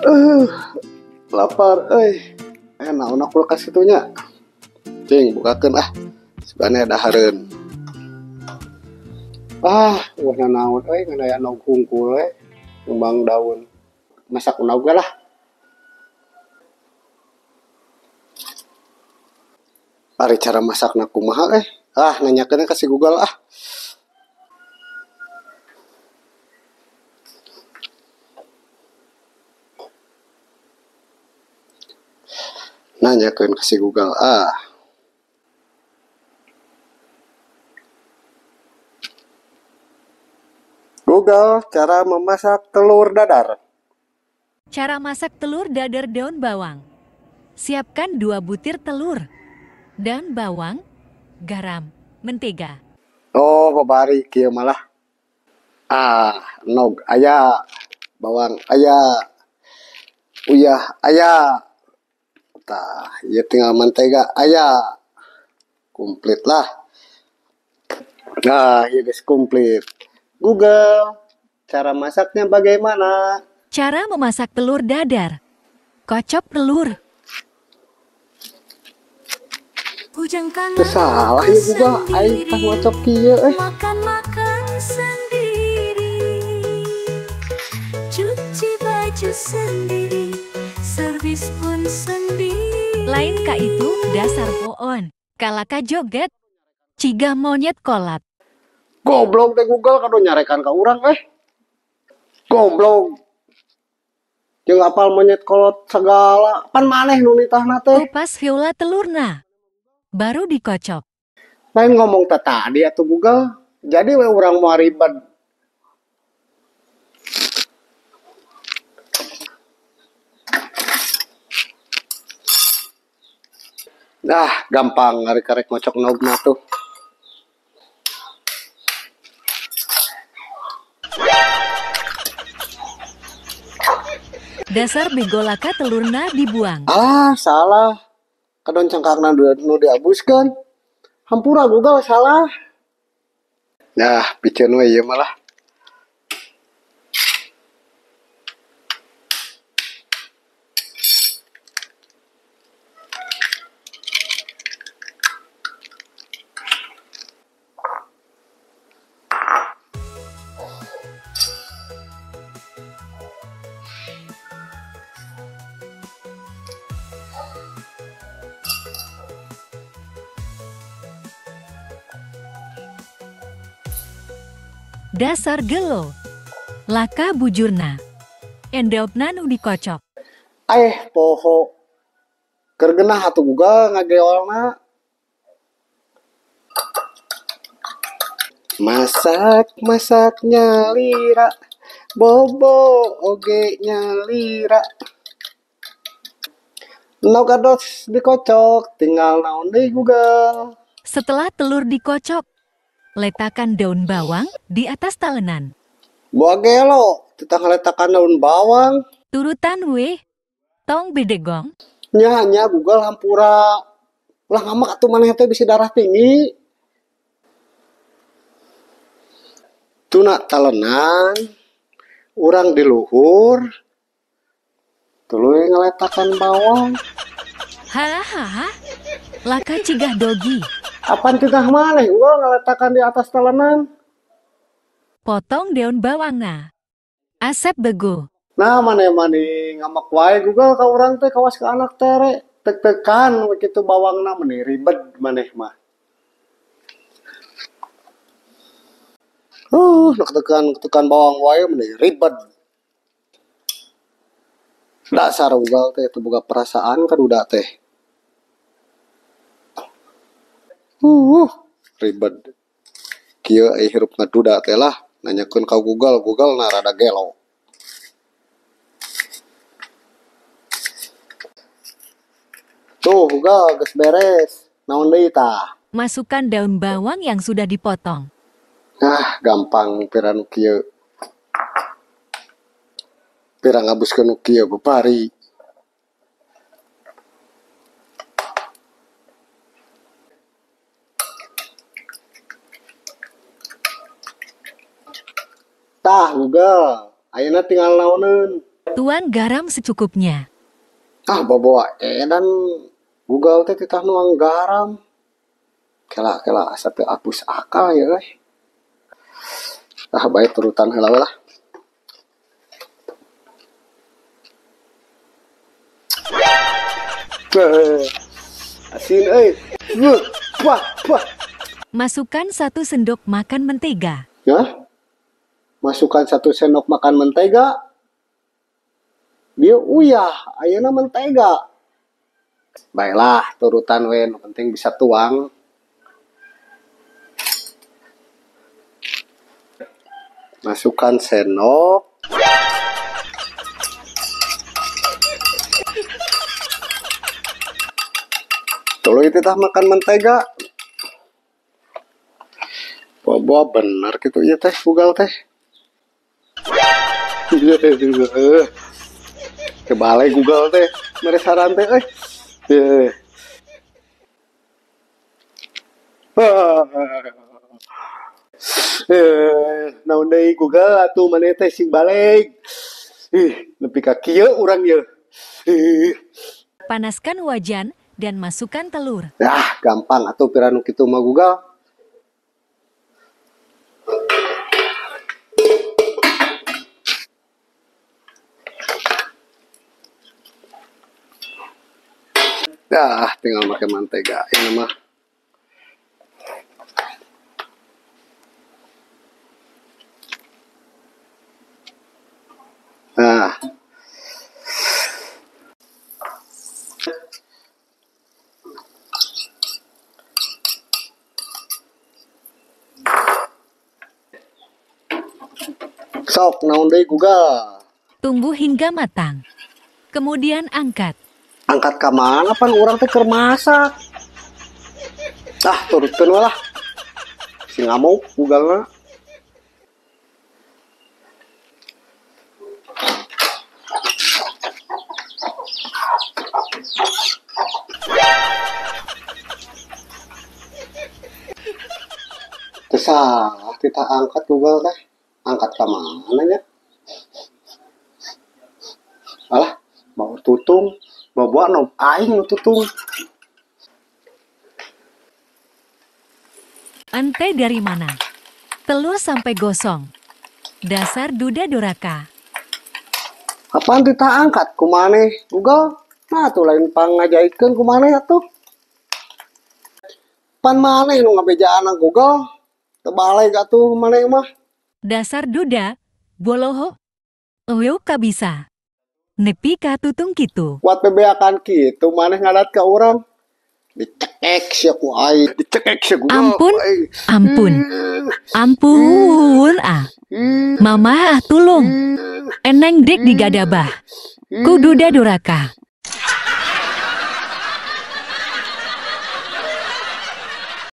Eh, lapar, naon kulkas itunya. Cing, bukakeun ah. Sebenarnya dahareun. Warna naon ngan aya nog hungkul ngembang daun. Masak unaug lah. Ari cara masakna kumaha nanyakeun ka si Google ah. Nanyakeun ka si Google ah. Google, cara memasak telur dadar. Cara masak telur dadar daun bawang. Siapkan 2 butir telur, daun bawang, garam, mentega. Oh, babari kieu malah. Nog aya, bawang aya, uyah aya. Tah, ieu tinggal mentega aya. Komplit lah. Nah, ieu geus komplit. Google, cara masaknya bagaimana? Cara memasak telur dadar. Kocok telur. Salah ya Google, aing tah ngocok kieu Makan sendiri, cuci baju sendiri, servis pun sendiri. Lain ka itu dasar poon. Kalaka joget. Ciga monyet kolot. Goblok teh Google kado nyarekan ka urang Goblok. Jeung apal monyet kolot segala. Pan maneh nu nitahna teh. Kupas viola telurna. Baru dikocok. Lain ngomong tadi atuh Google. Jadi we urang mau ribet. Gampang ngarek-karek ngocok nogna tuh. Dasar begolaka telurna dibuang. Salah. Kadon cangkakna nu diabuskeun. Hampura Google salah. Piceun we ieu malah. Dasar gelo. Laka bujurna. Endopna nu dikocok. Poho. Keur geunah atuh Google ngageolna. Masak-masaknya lira. Bobo oge nyalira. Nogados dikocok, tinggal naon deui Google. Setelah telur dikocok, letakkan daun bawang di atas talenan. Buah gelo, kita ngeletakan daun bawang. Turutan we, tong bedegong. Nya Google hampura. Ulah ngamak atuh maneh teh bisi darah tinggi. Tuna talenan, urang di luhur. Tuluy ngeletakan bawang. Hahaha, laka cigah dogi. Apaan cegah maneh Google ngeletakan di atas talenan. Potong daun bawangna. Asep bego. Maneh ngamak wae Google ka urang teh kawas ka anak tere. Tek-tekan kitu bawangna meni ribet maneh mah. Nak tekan bawang wae meni ribet. Dasar Google teh teu boga perasaan ka duda teh. Ribet. Kieu hirupna duda teh lah. Nanyakeun ka Google na rada gelo. Tuh Google geus beres. Naon deui tah? Masukkan daun bawang yang sudah dipotong. Gampang pira nu kieu. Pira ngabuskeun nu kieu bepari. Tah Google, ayeuna tinggal naoneun. Tuang garam secukupnya. Bawa dan Google teh titah nuang garam. Kela asa teu apus akal ya euy. Bae turutan heula lah. Asin euy. Wah. Masukkan 1 sendok makan mentega. Ya. Masukkan 1 sendok makan mentega. Dia uyah, ayeuna mentega. Baiklah, turutan we, nu penting bisa tuang. Masukkan sendok. Tuluy teh makan mentega. Bawa bener gitu ieu teh bugal teh. Kebalik Google teh mere saran teh euy. Naon deui Google atuh maneh teh sing balik. Nepi ka kieu urang ieu. Panaskan wajan dan masukkan telur. Gampang atuh piranu kitu mah Google. Tinggal pakai mentega ini mah. Sok naon deui Google. Tunggu hingga matang. Kemudian angkat. Angkat ke mana pan orang teh keur masak. Turutkeun we lah. Si ngamuk Google-na. Salah kita angkat Google teh. Angkat ke mana nya? Alah, mau tutung. Bawa no aing nu tutung. Ante dari mana? Telur sampai gosong. Dasar duda doraka. Apaan kita angkat kumaneh Google? Nah tuh lain pangajaikeun kumaneh atuh. Pan maneh nu ngabejaan Google? Tebalik atuh maneh mah. Dasar duda, boloho. Eueuh kabisa. Nepi ka tutung kitu. Buat bebeakan kitu maneh ngadat ka urang. Dicekek sia ku aing, dicekek sia Google. Ampun Mama tulung. Eneng dik digadabah. Ku duda doraka.